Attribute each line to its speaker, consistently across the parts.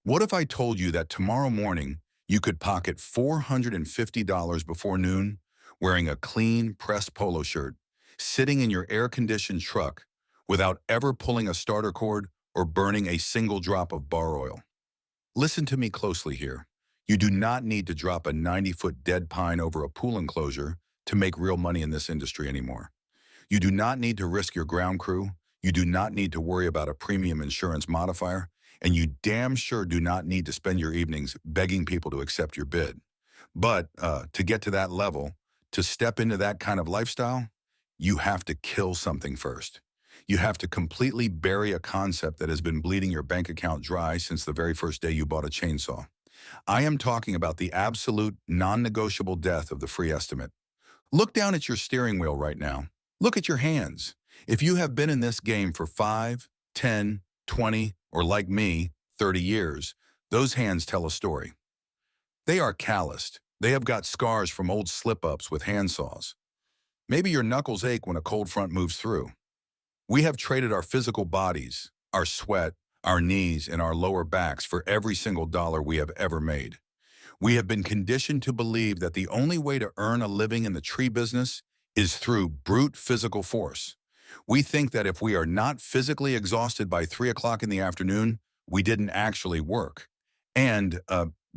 Speaker 1: What if I told you that tomorrow morning you could pocket $450 before noon wearing a clean, pressed polo shirt, sitting in your air-conditioned truck without ever pulling a starter cord or burning a single drop of bar oil? Listen to me closely here. You do not need to drop a 90-foot dead pine over a pool enclosure to make real money in this industry anymore. You do not need to risk your ground crew. You do not need to worry about a premium insurance modifier. And you damn sure do not need to spend your evenings begging people to accept your bid. But to get to that level, to step into that kind of lifestyle, you have to kill something first. You have to completely bury a concept that has been bleeding your bank account dry since the very first day you bought a chainsaw. I am talking about the absolute non-negotiable death of the free estimate. Look down at your steering wheel right now. Look at your hands. If you have been in this game for 5, 10, 20, or like me, 30 years, those hands tell a story. They are calloused. They have got scars from old slip-ups with handsaws. Maybe your knuckles ache when a cold front moves through. We have traded our physical bodies, our sweat, our knees, and our lower backs for every single dollar we have ever made. We have been conditioned to believe that the only way to earn a living in the tree business is through brute physical force. We think that if we are not physically exhausted by 3 o'clock in the afternoon, we didn't actually work. And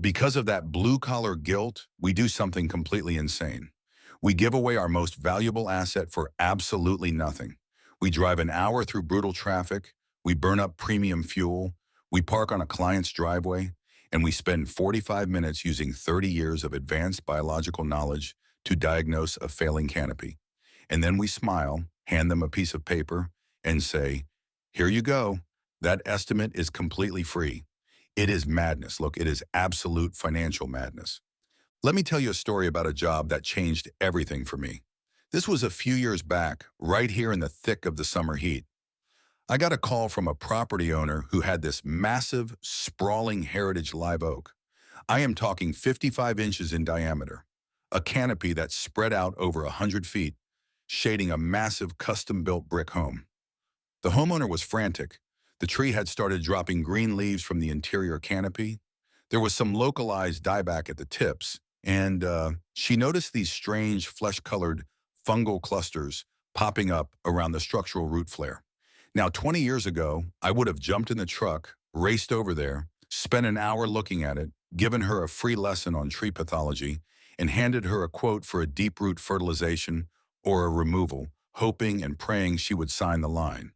Speaker 1: because of that blue-collar guilt, we do something completely insane. We give away our most valuable asset for absolutely nothing. We drive an hour through brutal traffic, we burn up premium fuel, we park on a client's driveway, and we spend 45 minutes using 30 years of advanced biological knowledge to diagnose a failing canopy. And then we smile, hand them a piece of paper, and say, "Here you go. That estimate is completely free." It is madness. Look, it is absolute financial madness. Let me tell you a story about a job that changed everything for me. This was a few years back, right here in the thick of the summer heat. I got a call from a property owner who had this massive, sprawling heritage live oak. I am talking 55 inches in diameter, a canopy that spread out over 100 feet, shading a massive custom-built brick home. The homeowner was frantic. The tree had started dropping green leaves from the interior canopy. There was some localized dieback at the tips, and she noticed these strange flesh-colored fungal clusters popping up around the structural root flare. Now, 20 years ago, I would have jumped in the truck, raced over there, spent an hour looking at it, given her a free lesson on tree pathology, and handed her a quote for a deep root fertilization or a removal, hoping and praying she would sign the line.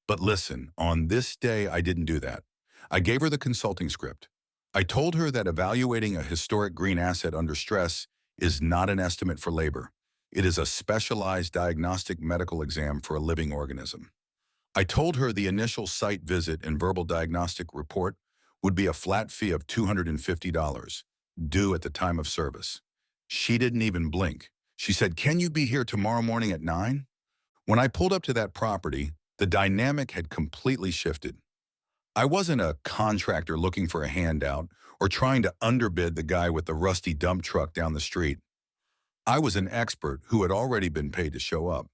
Speaker 1: But listen, on this day, I didn't do that. I gave her the consulting script. I told her that evaluating a historic green asset under stress is not an estimate for labor. It is a specialized diagnostic medical exam for a living organism. I told her the initial site visit and verbal diagnostic report would be a flat fee of $250, due at the time of service. She didn't even blink. She said, "Can you be here tomorrow morning at 9?" When I pulled up to that property, the dynamic had completely shifted. I wasn't a contractor looking for a handout or trying to underbid the guy with the rusty dump truck down the street. I was an expert who had already been paid to show up.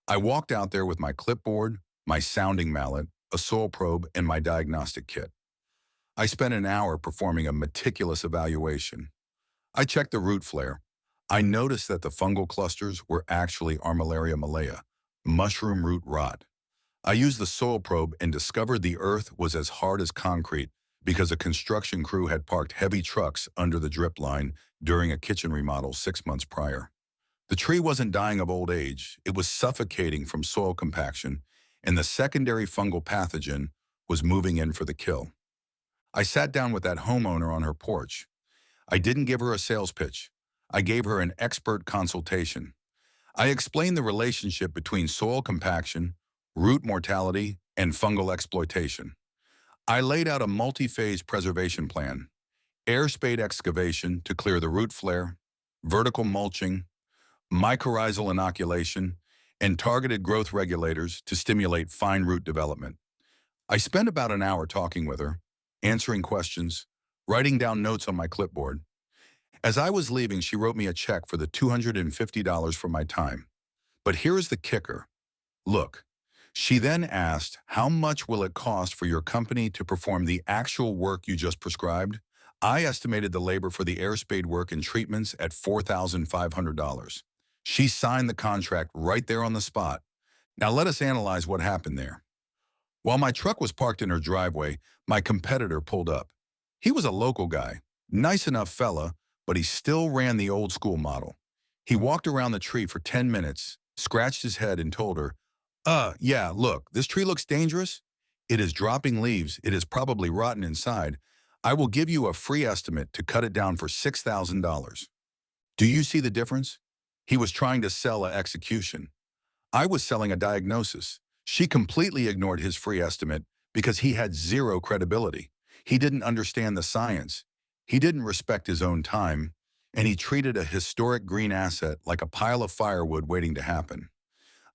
Speaker 1: I walked out there with my clipboard, my sounding mallet, a soil probe, and my diagnostic kit. I spent an hour performing a meticulous evaluation. I checked the root flare. I noticed that the fungal clusters were actually Armillaria malea, mushroom root rot. I used the soil probe and discovered the earth was as hard as concrete because a construction crew had parked heavy trucks under the drip line during a kitchen remodel 6 months prior. The tree wasn't dying of old age, it was suffocating from soil compaction, and the secondary fungal pathogen was moving in for the kill. I sat down with that homeowner on her porch. I didn't give her a sales pitch. I gave her an expert consultation. I explained the relationship between soil compaction, root mortality, and fungal exploitation. I laid out a multi-phase preservation plan: air spade excavation to clear the root flare, vertical mulching, mycorrhizal inoculation, and targeted growth regulators to stimulate fine root development. I spent about an hour talking with her, answering questions, writing down notes on my clipboard. As I was leaving, she wrote me a check for the $250 for my time. But here's the kicker. Look, She then asked, how much will it cost for your company to perform the actual work you just prescribed? I estimated the labor for the air-spade work and treatments at $4,500. She signed the contract right there on the spot. Now let us analyze what happened there. While my truck was parked in her driveway, my competitor pulled up. He was a local guy, nice enough fella, but he still ran the old school model. He walked around the tree for 10 minutes, scratched his head and told her, yeah, look, this tree looks dangerous. It is dropping leaves. It is probably rotten inside. I will give you a free estimate to cut it down for $6,000. Do you see the difference? He was trying to sell an execution. I was selling a diagnosis. She completely ignored his free estimate because he had zero credibility. He didn't understand the science. He didn't respect his own time, and he treated a historic green asset like a pile of firewood waiting to happen.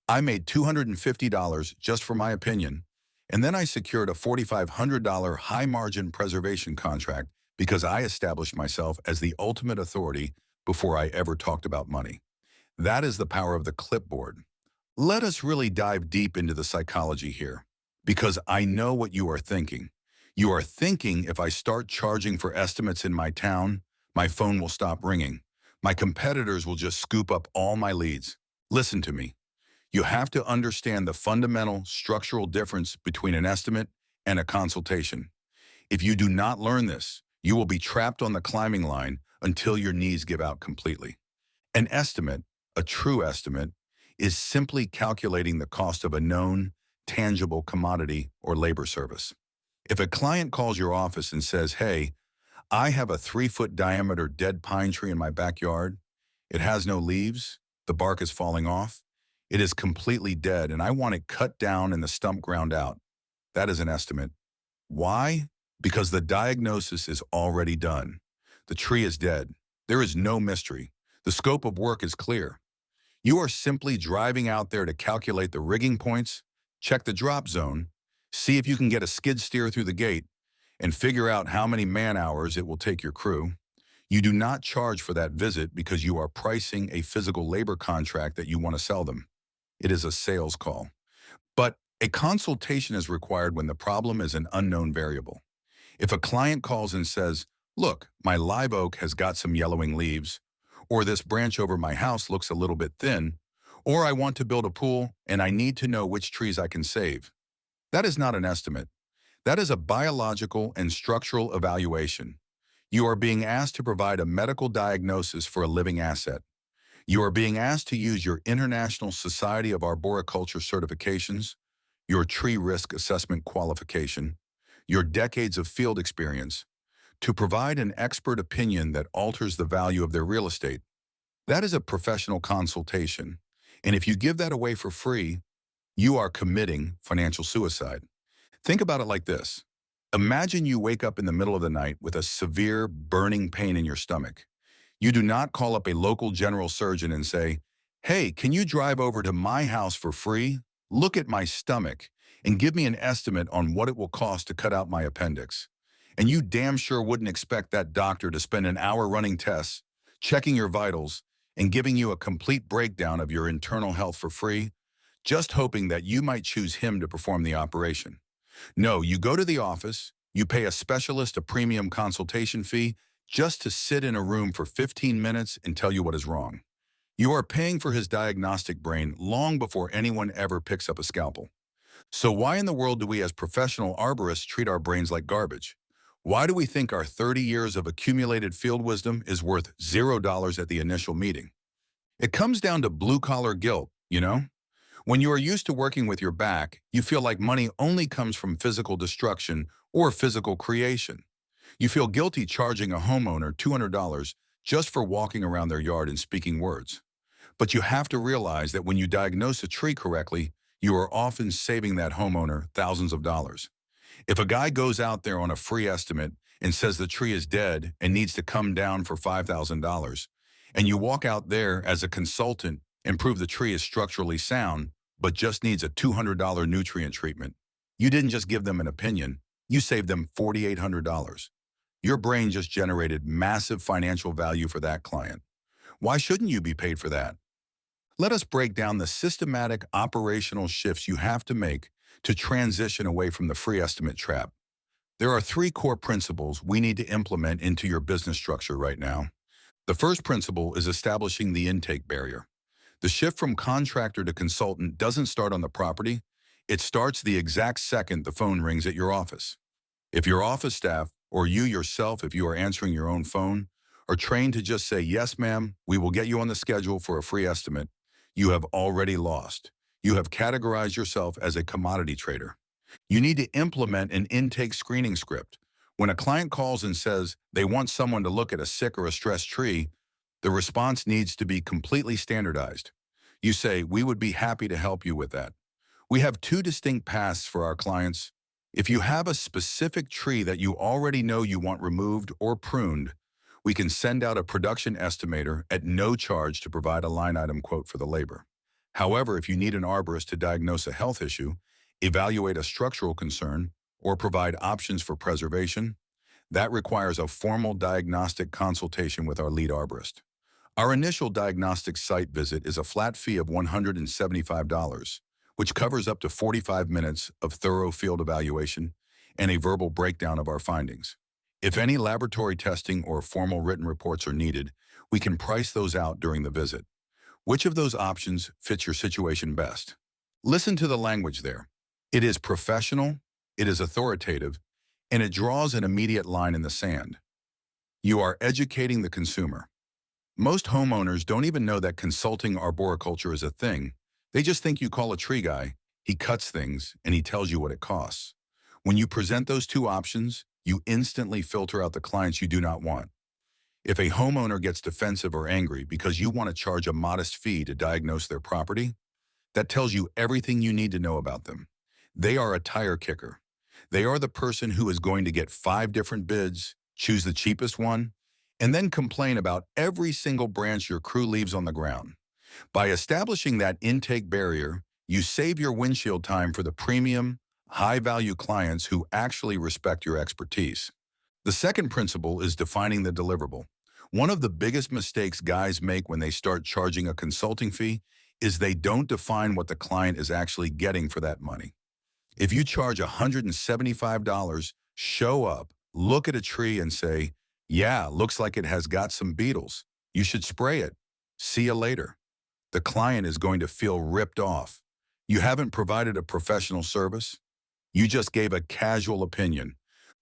Speaker 1: I made $250 just for my opinion, and then I secured a $4,500 high-margin preservation contract because I established myself as the ultimate authority before I ever talked about money. That is the power of the clipboard. Let us really dive deep into the psychology here, because I know what you are thinking. You are thinking if I start charging for estimates in my town, my phone will stop ringing. My competitors will just scoop up all my leads. Listen to me. You have to understand the fundamental structural difference between an estimate and a consultation. If you do not learn this, you will be trapped on the climbing line until your knees give out completely. An estimate, a true estimate, is simply calculating the cost of a known, tangible commodity or labor service. If a client calls your office and says, hey, I have a 3-foot diameter dead pine tree in my backyard. It has no leaves. The bark is falling off. It is completely dead, and I want it cut down and the stump ground out. That is an estimate. Why? Because the diagnosis is already done. The tree is dead. There is no mystery. The scope of work is clear. You are simply driving out there to calculate the rigging points, check the drop zone, see if you can get a skid steer through the gate, and figure out how many man-hours it will take your crew. You do not charge for that visit because you are pricing a physical labor contract that you want to sell them. It is a sales call. But a consultation is required when the problem is an unknown variable. If a client calls and says, look, my live oak has got some yellowing leaves, or this branch over my house looks a little bit thin, or I want to build a pool and I need to know which trees I can save. That is not an estimate. That is a biological and structural evaluation. You are being asked to provide a medical diagnosis for a living asset. You are being asked to use your International Society of Arboriculture certifications, your tree risk assessment qualification, your decades of field experience, to provide an expert opinion that alters the value of their real estate. That is a professional consultation, and if you give that away for free, you are committing financial suicide. Think about it like this. Imagine you wake up in the middle of the night with a severe burning pain in your stomach. You do not call up a local general surgeon and say, hey, can you drive over to my house for free? Look at my stomach and give me an estimate on what it will cost to cut out my appendix. And you damn sure wouldn't expect that doctor to spend an hour running tests, checking your vitals, and giving you a complete breakdown of your internal health for free, just hoping that you might choose him to perform the operation. No, you go to the office, you pay a specialist a premium consultation fee just to sit in a room for 15 minutes and tell you what is wrong. You are paying for his diagnostic brain long before anyone ever picks up a scalpel. So why in the world do we as professional arborists treat our brains like garbage? Why do we think our 30 years of accumulated field wisdom is worth $0 at the initial meeting? It comes down to blue-collar guilt, you know? When you are used to working with your back, you feel like money only comes from physical destruction or physical creation. You feel guilty charging a homeowner $200 just for walking around their yard and speaking words. But you have to realize that when you diagnose a tree correctly, you are often saving that homeowner thousands of dollars. If a guy goes out there on a free estimate and says the tree is dead and needs to come down for $5,000, and you walk out there as a consultant and prove the tree is structurally sound, but just needs a $200 nutrient treatment, you didn't just give them an opinion, you saved them $4,800. Your brain just generated massive financial value for that client. Why shouldn't you be paid for that? Let us break down the systematic operational shifts you have to make to transition away from the free estimate trap. There are three core principles we need to implement into your business structure right now. The first principle is establishing the intake barrier. The shift from contractor to consultant doesn't start on the property. It starts the exact second the phone rings at your office. If your office staff, or you yourself if you are answering your own phone, are trained to just say, "Yes, ma'am, we will get you on the schedule for a free estimate," you have already lost. You have categorized yourself as a commodity trader. You need to implement an intake screening script. When a client calls and says they want someone to look at a sick or a stressed tree, the response needs to be completely standardized. You say, "We would be happy to help you with that." We have two distinct paths for our clients. If you have a specific tree that you already know you want removed or pruned, we can send out a production estimator at no charge to provide a line item quote for the labor. However, if you need an arborist to diagnose a health issue, evaluate a structural concern, or provide options for preservation, that requires a formal diagnostic consultation with our lead arborist. Our initial diagnostic site visit is a flat fee of $175, which covers up to 45 minutes of thorough field evaluation and a verbal breakdown of our findings. If any laboratory testing or formal written reports are needed, we can price those out during the visit. Which of those options fits your situation best? Listen to the language there. It is professional, it is authoritative, and it draws an immediate line in the sand. You are educating the consumer. Most homeowners don't even know that consulting arboriculture is a thing. They just think you call a tree guy, he cuts things, and he tells you what it costs. When you present those two options, you instantly filter out the clients you do not want. If a homeowner gets defensive or angry because you want to charge a modest fee to diagnose their property, that tells you everything you need to know about them. They are a tire kicker. They are the person who is going to get 5 different bids, choose the cheapest one, and then complain about every single branch your crew leaves on the ground. By establishing that intake barrier, you save your windshield time for the premium, high-value clients who actually respect your expertise. The second principle is defining the deliverable. One of the biggest mistakes guys make when they start charging a consulting fee is they don't define what the client is actually getting for that money. If you charge $175, show up, look at a tree and say, "Yeah, looks like it has got some beetles. You should spray it. See you later." The client is going to feel ripped off. You haven't provided a professional service. You just gave a casual opinion.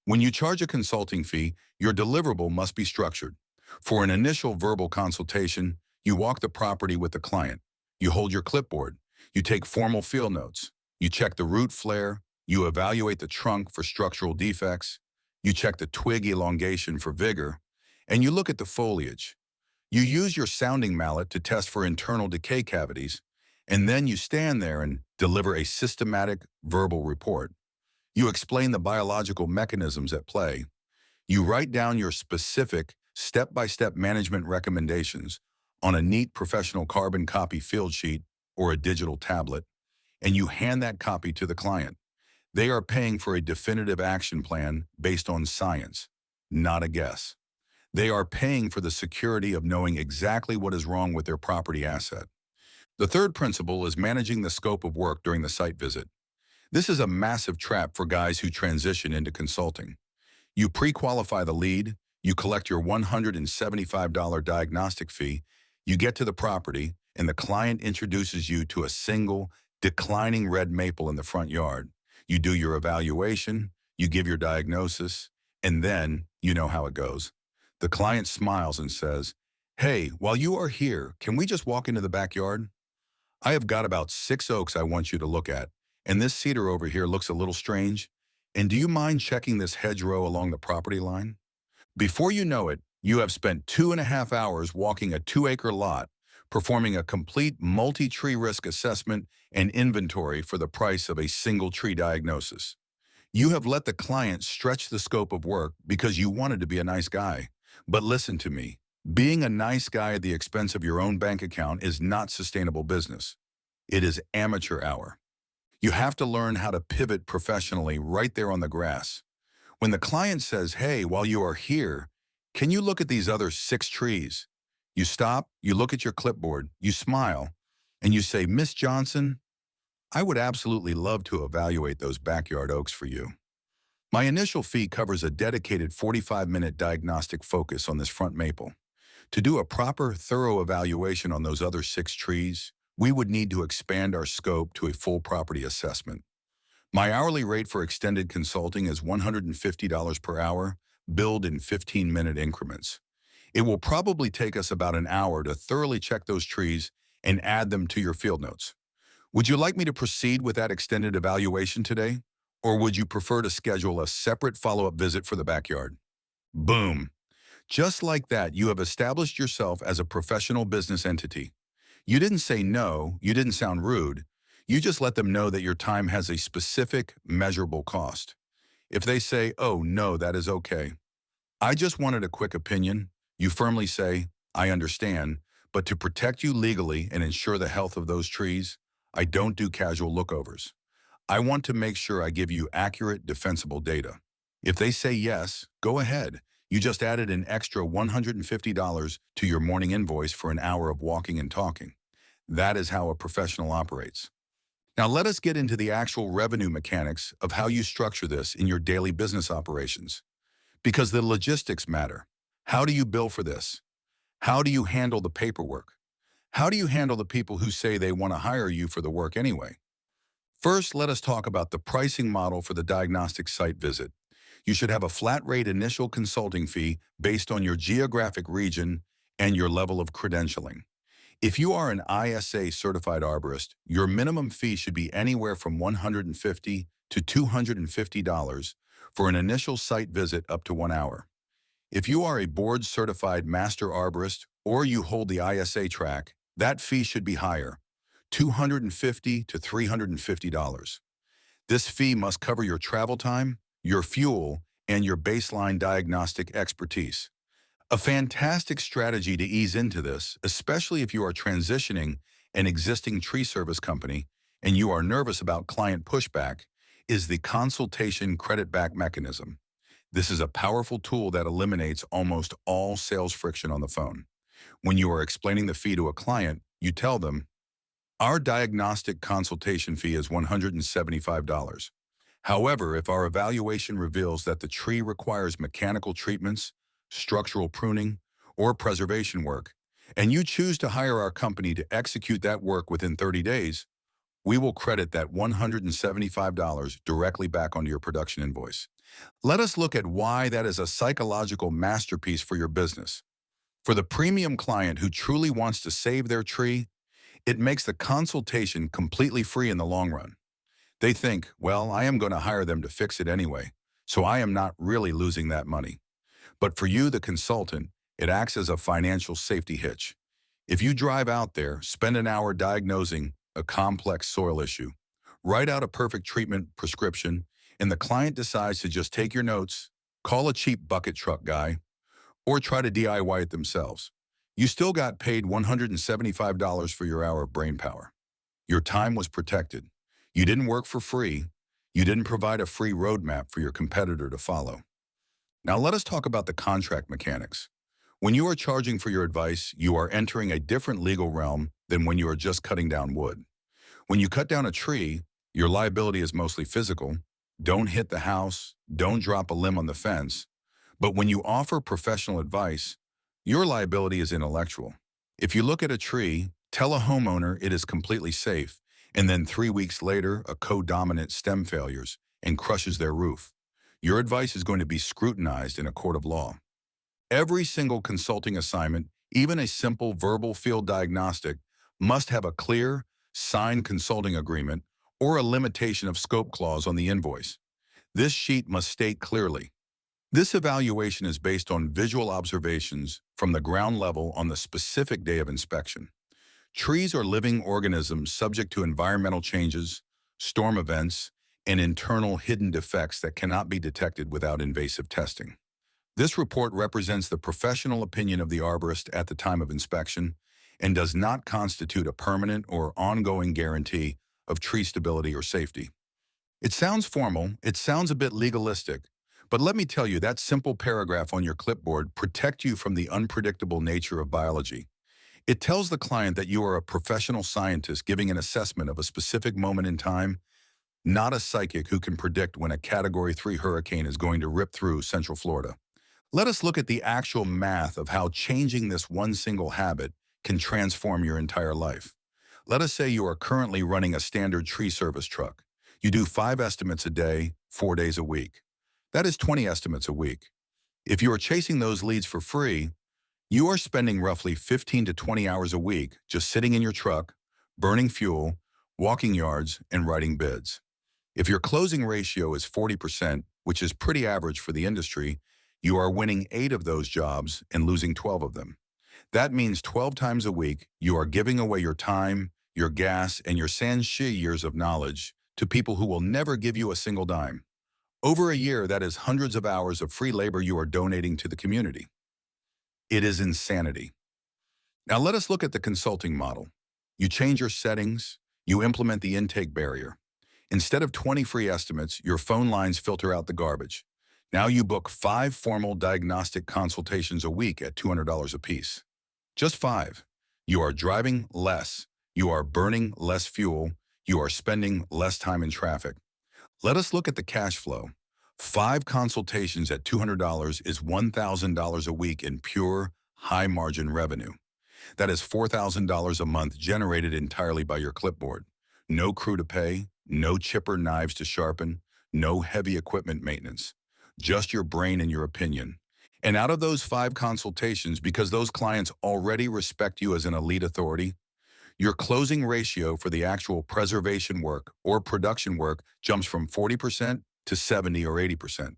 Speaker 1: When you charge a consulting fee, your deliverable must be structured. For an initial verbal consultation, you walk the property with the client. You hold your clipboard. You take formal field notes. You check the root flare. You evaluate the trunk for structural defects. You check the twig elongation for vigor. And you look at the foliage. You use your sounding mallet to test for internal decay cavities. And then you stand there and deliver a systematic verbal report. You explain the biological mechanisms at play. You write down your specific step-by-step management recommendations on a neat professional carbon copy field sheet or a digital tablet, and you hand that copy to the client. They are paying for a definitive action plan based on science, not a guess. They are paying for the security of knowing exactly what is wrong with their property asset. The third principle is managing the scope of work during the site visit. This is a massive trap for guys who transition into consulting. You pre-qualify the lead, you collect your $175 diagnostic fee, you get to the property, and the client introduces you to a single, declining red maple in the front yard. You do your evaluation, you give your diagnosis, and then you know how it goes. The client smiles and says, "Hey, while you are here, can we just walk into the backyard? I have got about 6 oaks I want you to look at, and this cedar over here looks a little strange. And do you mind checking this hedgerow along the property line?" Before you know it, you have spent 2.5 hours walking a 2-acre lot, performing a complete multi-tree risk assessment and inventory for the price of a single tree diagnosis. You have let the client stretch the scope of work because you wanted to be a nice guy. But listen to me. Being a nice guy at the expense of your own bank account is not sustainable business. It is amateur hour. You have to learn how to pivot professionally right there on the grass. When the client says, "Hey, while you are here, can you look at these other 6 trees?" You stop, you look at your clipboard, you smile, and you say, Miss Johnson, I would absolutely love to evaluate those backyard oaks for you. My initial fee covers a dedicated 45-minute diagnostic focus on this front maple. To do a proper, thorough evaluation on those other 6 trees, we would need to expand our scope to a full property assessment. My hourly rate for extended consulting is $150 per hour, billed in 15-minute increments. It will probably take us about an hour to thoroughly check those trees and add them to your field notes. Would you like me to proceed with that extended evaluation today? Or would you prefer to schedule a separate follow-up visit for the backyard? Boom! Just like that, you have established yourself as a professional business entity. You didn't say no, you didn't sound rude. You just let them know that your time has a specific, measurable cost. If they say, oh no, that is okay. I just wanted a quick opinion, you firmly say, I understand, but to protect you legally and ensure the health of those trees, I don't do casual lookovers. I want to make sure I give you accurate, defensible data. If they say yes, go ahead. You just added an extra $150 to your morning invoice for an hour of walking and talking. That is how a professional operates. Now let us get into the actual revenue mechanics of how you structure this in your daily business operations. Because the logistics matter. How do you bill for this? How do you handle the paperwork? How do you handle the people who say they want to hire you for the work anyway? First, let us talk about the pricing model for the diagnostic site visit. You should have a flat rate initial consulting fee based on your geographic region and your level of credentialing. If you are an ISA Certified Arborist, your minimum fee should be anywhere from $150 to $250 for an initial site visit up to 1 hour. If you are a board-certified Master Arborist or you hold the ISA track, that fee should be higher, $250 to $350. This fee must cover your travel time, your fuel, and your baseline diagnostic expertise. A fantastic strategy to ease into this, especially if you are transitioning an existing tree service company and you are nervous about client pushback, is the consultation credit back mechanism. This is a powerful tool that eliminates almost all sales friction on the phone. When you are explaining the fee to a client, you tell them, our diagnostic consultation fee is $175. However, if our evaluation reveals that the tree requires mechanical treatments, structural pruning, or preservation work, and you choose to hire our company to execute that work within 30 days, we will credit that $175 directly back onto your production invoice. Let us look at why that is a psychological masterpiece for your business. For the premium client who truly wants to save their tree, it makes the consultation completely free in the long run. They think, well, I am going to hire them to fix it anyway, so I am not really losing that money. But for you, the consultant, it acts as a financial safety hitch. If you drive out there, spend an hour diagnosing a complex soil issue, write out a perfect treatment prescription, and the client decides to just take your notes, call a cheap bucket truck guy, or try to DIY it themselves, you still got paid $175 for your hour of brain power. Your time was protected. You didn't work for free. You didn't provide a free roadmap for your competitor to follow. Now let us talk about the contract mechanics. When you are charging for your advice, you are entering a different legal realm than when you are just cutting down wood. When you cut down a tree, your liability is mostly physical. Don't hit the house, don't drop a limb on the fence. But when you offer professional advice, your liability is intellectual. If you look at a tree, tell a homeowner it is completely safe, and then 3 weeks later, a co-dominant stem failures and crushes their roof, your advice is going to be scrutinized in a court of law. Every single consulting assignment, even a simple verbal field diagnostic, must have a clear, signed consulting agreement or a limitation of scope clause on the invoice. This sheet must state clearly, this evaluation is based on visual observations from the ground level on the specific day of inspection. Trees are living organisms subject to environmental changes, storm events, and internal hidden defects that cannot be detected without invasive testing. This report represents the professional opinion of the arborist at the time of inspection and does not constitute a permanent or ongoing guarantee of tree stability or safety. It sounds formal, it sounds a bit legalistic, but let me tell you, that simple paragraph on your clipboard protects you from the unpredictable nature of biology. It tells the client that you are a professional scientist giving an assessment of a specific moment in time, not a psychic who can predict when a Category 3 hurricane is going to rip through Central Florida. Let us look at the actual math of how changing this one single habit can transform your entire life. Let us say you are currently running a standard tree service truck. You do 5 estimates a day, 4 days a week. That is 20 estimates a week. If you are chasing those leads for free, you are spending roughly 15 to 20 hours a week just sitting in your truck, burning fuel, walking yards, and writing bids. If your closing ratio is 40%, which is pretty average for the industry, you are winning 8 of those jobs and losing 12 of them. That means 12 times a week, you are giving away your time, your gas, and your Sanshi years of knowledge to people who will never give you a single dime. Over a year, that is hundreds of hours of free labor you are donating to the community. It is insanity. Now let us look at the consulting model. You change your settings, you implement the intake barrier. Instead of 20 free estimates, your phone lines filter out the garbage. Now you book 5 formal diagnostic consultations a week at $200 apiece. Just 5. You are driving less. You are burning less fuel. You are spending less time in traffic. Let us look at the cash flow. 5 consultations at $200 is $1,000 a week in pure, high-margin revenue. That is $4,000 a month generated entirely by your clipboard. No crew to pay, no chipper knives to sharpen, no heavy equipment maintenance. Just your brain and your opinion. And out of those 5 consultations, because those clients already respect you as an elite authority, your closing ratio for the actual preservation work or production work jumps from 40% to 70 or 80%.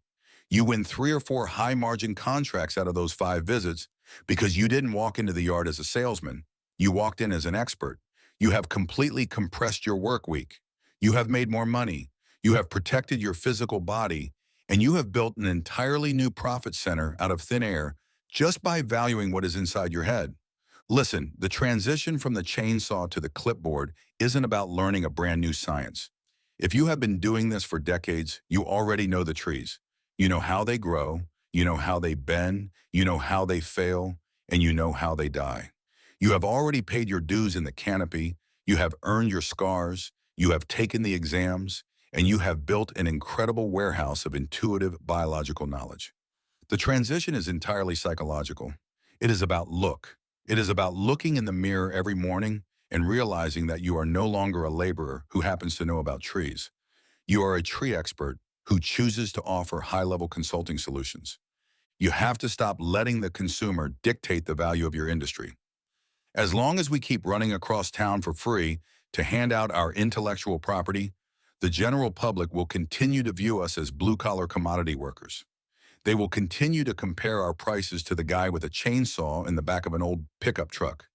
Speaker 1: You win 3 or 4 high-margin contracts out of those 5 visits because you didn't walk into the yard as a salesman. You walked in as an expert. You have completely compressed your work week. You have made more money. You have protected your physical body, and you have built an entirely new profit center out of thin air just by valuing what is inside your head. Listen, the transition from the chainsaw to the clipboard isn't about learning a brand new science. If you have been doing this for decades, you already know the trees. You know how they grow, you know how they bend, you know how they fail, and you know how they die. You have already paid your dues in the canopy, you have earned your scars, you have taken the exams, and you have built an incredible warehouse of intuitive biological knowledge. The transition is entirely psychological. It is about look. It is about looking in the mirror every morning and realizing that you are no longer a laborer who happens to know about trees. You are a tree expert who chooses to offer high-level consulting solutions. You have to stop letting the consumer dictate the value of your industry. As long as we keep running across town for free to hand out our intellectual property, the general public will continue to view us as blue-collar commodity workers. They will continue to compare our prices to the guy with a chainsaw in the back of an old pickup truck.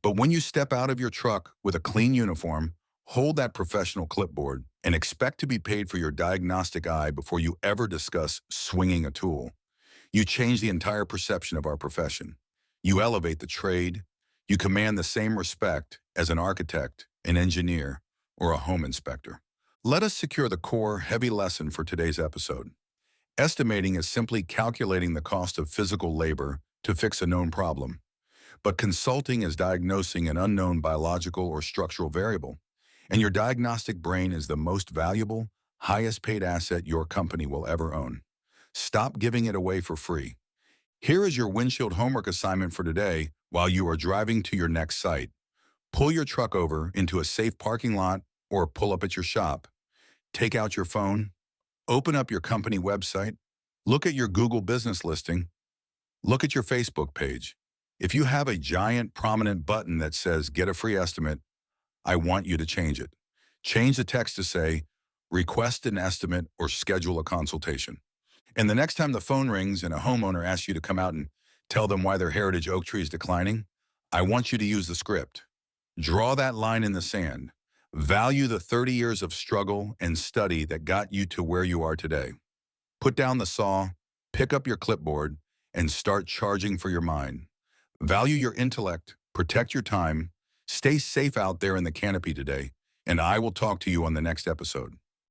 Speaker 1: But when you step out of your truck with a clean uniform, hold that professional clipboard, and expect to be paid for your diagnostic eye before you ever discuss swinging a tool, you change the entire perception of our profession. You elevate the trade. You command the same respect as an architect, an engineer, or a home inspector. Let us secure the core, heavy lesson for today's episode. Estimating is simply calculating the cost of physical labor to fix a known problem. But consulting is diagnosing an unknown biological or structural variable. And your diagnostic brain is the most valuable, highest paid asset your company will ever own. Stop giving it away for free. Here is your windshield homework assignment for today while you are driving to your next site. Pull your truck over into a safe parking lot or pull up at your shop. Take out your phone. Open up your company website. Look at your Google business listing. Look at your Facebook page. If you have a giant prominent button that says get a free estimate, I want you to change it. Change the text to say request an estimate or schedule a consultation. And the next time the phone rings and a homeowner asks you to come out and tell them why their heritage oak tree is declining, I want you to use the script. Draw that line in the sand. Value the 30 years of struggle and study that got you to where you are today. Put down the saw, pick up your clipboard, and start charging for your mind. Value your intellect, protect your time, stay safe out there in the canopy today, and I will talk to you on the next episode.